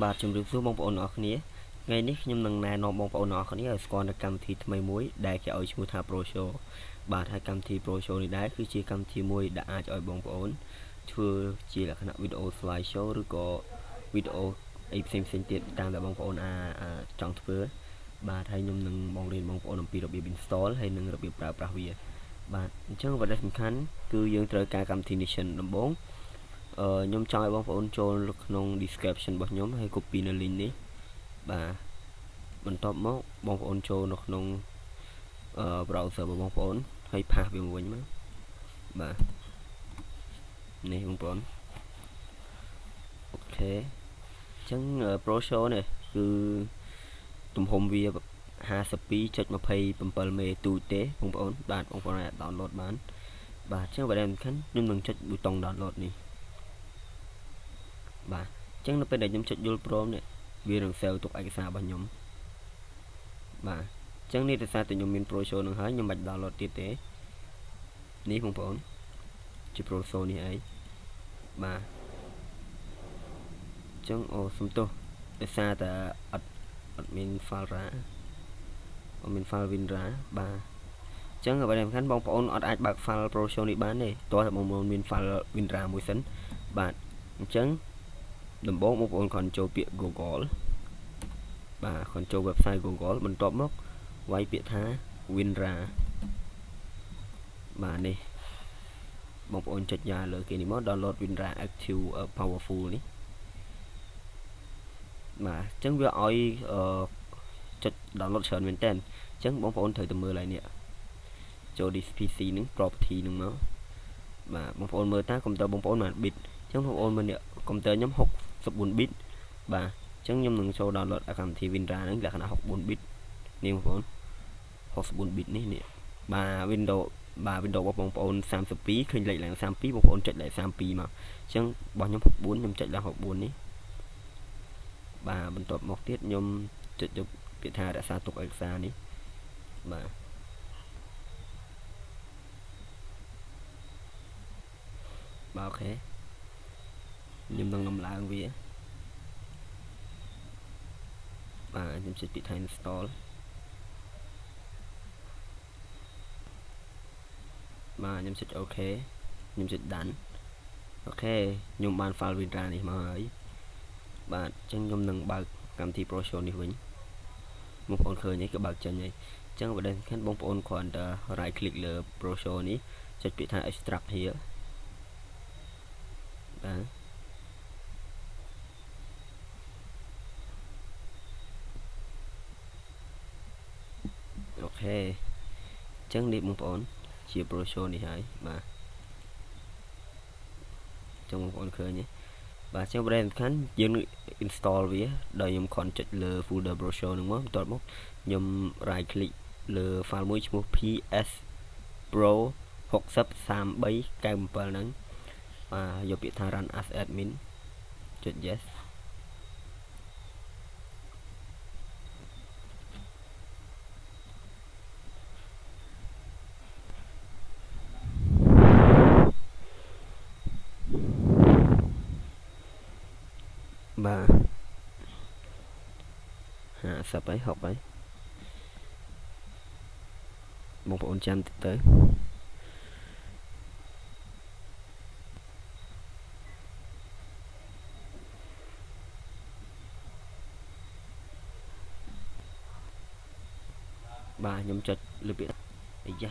បាទជំរាបសួរបងប្អូនអរគ្នាថ្ងៃនេះខ្ញុំនឹងណែនាំបងប្អូនអរគ្នាឲ្យស្គាល់នូវកម្មវិធីថ្មីមួយដែលគេឲ្យឈ្មោះថា Pro Show បាទហើយកម្មវិធី Pro Show នេះដែរគឺជាកម្មវិធីមួយដែលអាចឲ្យបងប្អូនធ្វើជាលក្ខណៈវីដេអូ slide show ឬក៏វីដេអូអីផ្សេងៗទៀតតាមដែលបងប្អូនចង់ធ្វើបាទហើយខ្ញុំនឹងបង្រៀនបងប្អូនអំពីរបៀប install ហើយនិងរបៀបប្រើប្រាស់វាបាទអញ្ចឹងអ្វីដែលសំខាន់គឺយើងត្រូវការកម្មវិធីនេះសិនដំបូងខ្ញុំចង់ឲ្យបងប្អូនចូលក្នុង description របស់ខ្ញុំហើយ copy នៅ link នេះបាទបន្ទាប់មកបងប្អូនចូលនៅក្នុង browser របស់បងប្អូនហើយផាសវាមកវិញមកបាទនេះបងប្អូនអូខេអញ្ចឹង Pro Show នេះគឺទំហំវា 52.27 មេទូទេបងប្អូនបាទបងប្អូនអាច download បានបាទអញ្ចឹងបើដែលសំខាន់ខ្ញុំនឹងចុចប៊ូតុង download នេះបាទអញ្ចឹងនៅពេលដែលខ្ញុំចុចយល់ព្រមនេះវានឹង save ទុកឯកសាររបស់ខ្ញុំបាទអញ្ចឹងនេះដោយសារតែខ្ញុំមាន Pro Show នឹងហើយខ្ញុំមិនបាច់ download ទៀតទេនេះបងប្អូនជា Pro Show នេះឯងបាទអញ្ចឹងសុំទោសដោយសារតែអត់មាន file RAR អត់មាន file WinRAR បាទអញ្ចឹងអ្វីដែលសំខាន់បងប្អូនអត់អាចបើក file Pro Show នេះបានទេតោះតែបងប្អូនមាន file WinRAR មួយសិនបាទអញ្ចឹងដំបូងបងប្អូនគ្រាន់ចូលពាក្យ Google បាទគ្រាន់ចូល website Google បន្ទាប់មកវាយពាក្យថា WinRAR បាទនេះបងប្អូនចុចញ៉ាលើគេនេះមក download WinRAR Active Powerful នេះបាទអញ្ចឹងវាឲ្យចុច download ច្រើនមែនតើអញ្ចឹងបងប្អូនត្រូវតែមើលហើយនេះចូល this PC នឹង property នឹងមកបាទបងប្អូនមើលតើកុំព្យូទ័របងប្អូនបាន bit អញ្ចឹងបងប្អូនមើលនេះកុំព្យូទ័រខ្ញុំ64 bit បាទអញ្ចឹងខ្ញុំនឹងចូល download កម្មវិធី WinRAR ហ្នឹងលក្ខណៈ64 bit នេះបងប្អូន64 bit នេះបាទ Windows របស់បងប្អូន32ឃើញលេខឡើង32បងប្អូនចុចលេខ32មកអញ្ចឹងរបស់ខ្ញុំ64ខ្ញុំចុចឡើង64នេះបាទបន្ទាប់មកទៀតខ្ញុំចុចយកពាក្យថារក្សាទុកឯកសារនេះបាទបាទអូខេខ្ញុំនឹងដំឡើងវាបាទខ្ញុំចុចពាក្យថា install បាទខ្ញុំចុច OK ខ្ញុំចុច done អូខេខ្ញុំបាន file WinRAR នេះមកហើយបាទអញ្ចឹងខ្ញុំនឹងបើកកម្មវិធី Pro Show នេះវិញបងប្អូនឃើញនេះក៏បើកចេញហើយអញ្ចឹងបើដែលសំខាន់បងប្អូនគ្រាន់តែ right click លើ Pro Show នេះចុចពាក្យថា extract here បាទអូខេអញ្ចឹងនេះបងប្អូនជា Pro Show នេះហើយបាទអញ្ចឹងបងប្អូនឃើញទេបាទអញ្ចឹងប្រហែលសំខាន់យើង install វាដោយខ្ញុំគ្រាន់ចុចលើ folder Pro Show ហ្នឹងមកបន្ទាប់មកខ្ញុំ right click លើ file មួយឈ្មោះ PS Pro 603397ហ្នឹងបាទយកពាក្យថា run as admin ចុច yesបាទ50ហើយ60ហើយបងប្អូនចាំតិចទៅបាទខ្ញុំចុចលើពាក្យអាយ៉ា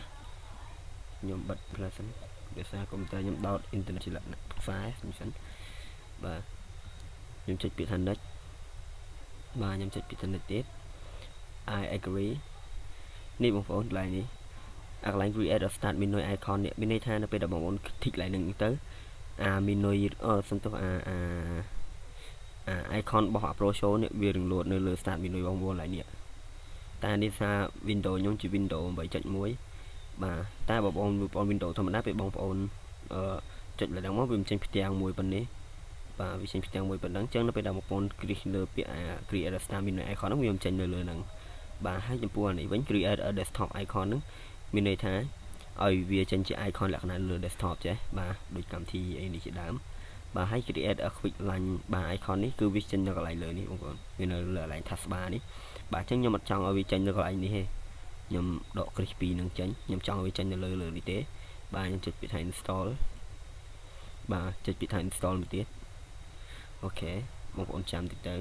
ខ្ញុំបិទ plus សិនដោយសារកុំព្យូទ័រខ្ញុំដោតអ៊ីនធឺណិតជាលក្ខណៈខ្សែសិនបាទខ្ញុំចុចពាក្យថា next បាទខ្ញុំចុចពាក្យថា next ទៀត I agree នេះបងប្អូនកន្លែងនេះកន្លែង create or start menu icon នេះមានន័យថានៅពេលដែលបងប្អូន tick កន្លែងហ្នឹងទៅmenu សំទោសicon របស់ Pro Show នេះវានឹងលោតនៅលើ start menu បងប្អូនឡើយនេះតែនេះថា Windows ខ្ញុំជា Windows 8.1 បាទតែបងប្អូន Windows ធម្មតាពេលបងប្អូនចុចលើហ្នឹងមកវាចេញផ្ទាំងមួយប៉ុណ្នេះបាទវាចេញផ្ទាំងមួយប៉ុណ្ណឹងអញ្ចឹងនៅពេលដែលបងប្អូនគ្លីកលើពាក្យcreate a start menu icon ហ្នឹងវាចេញនៅលើហ្នឹងបាទហើយចំពោះអានេះវិញ create a desktop icon ហ្នឹងមានន័យថាឲ្យវាចេញជា icon លក្ខណៈលើ desktop ចេះបាទដូចកម្មវិធីអីនេះជាដើម បាទហើយ create a quick line បាទ icon នេះគឺវាចេញនៅកន្លែងលើនេះបងប្អូនវានៅលើកន្លែង taskbar នេះបាទអញ្ចឹងខ្ញុំអត់ចង់ឲ្យវាចេញនៅកន្លែងនេះទេខ្ញុំដក click 2នឹងចេញខ្ញុំចង់ឲ្យវាចេញនៅលើនេះទេបាទខ្ញុំចុចពាក្យថា install បាទចុចពាក្យថា install មួយទៀតអូខេបងប្អូនចាំតិចទៅ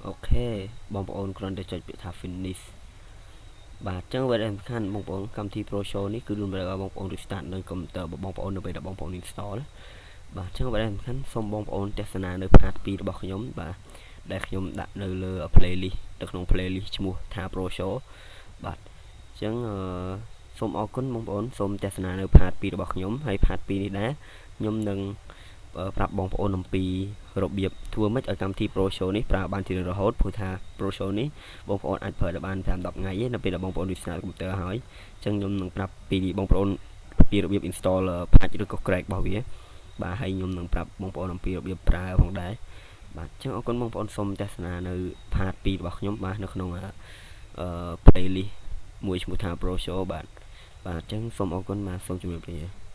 អូខេបងប្អូនគ្រាន់តែចុចពាក្យថា finish បាទអញ្ចឹងវាសំខាន់បងប្អូនកម្មវិធី Pro Show នេះគឺលំរើឲ្យបងប្អូន restart នៅកុំព្យូទ័របងប្អូននៅពេលដែលបងប្អូន install បាទអញ្ចឹងវាសំខាន់សូមបងប្អូនទស្សនានៅ part 2 របស់ខ្ញុំបាទដែលខ្ញុំដាក់នៅលើ playlist នៅក្នុង playlist ឈ្មោះថា Pro Show បាទអញ្ចឹងសូមអរគុណបងប្អូនសូមទស្សនានៅ part 2 របស់ខ្ញុំហើយ part 2 នេះដែរខ្ញុំនឹងប្រាប់បងប្អូនអំពីរបៀបធ្វើម៉េចឲ្យកម្មវិធី Pro Show នេះប្រើបានជារហូតព្រោះថា Pro Show នេះបងប្អូនអាចប្រើបាន5-10ថ្ងៃទេនៅពេលដែលបងប្អូន restart កុំព្យូទ័រហើយអញ្ចឹងខ្ញុំនឹងប្រាប់ពីបងប្អូនពីរបៀប install patch ឬក៏ crack របស់វាបាទហើយខ្ញុំនឹងប្រាប់បងប្អូនអំពីរបៀបប្រើផងដែរបាទអញ្ចឹងអរគុណបងប្អូនសូមទស្សនានៅ part 2 របស់ខ្ញុំបាទនៅក្នុងplaylist មួយឈ្មោះថា Pro Show បាទអញ្ចឹងសូមអរគុណបាទសូមជម្រាបលា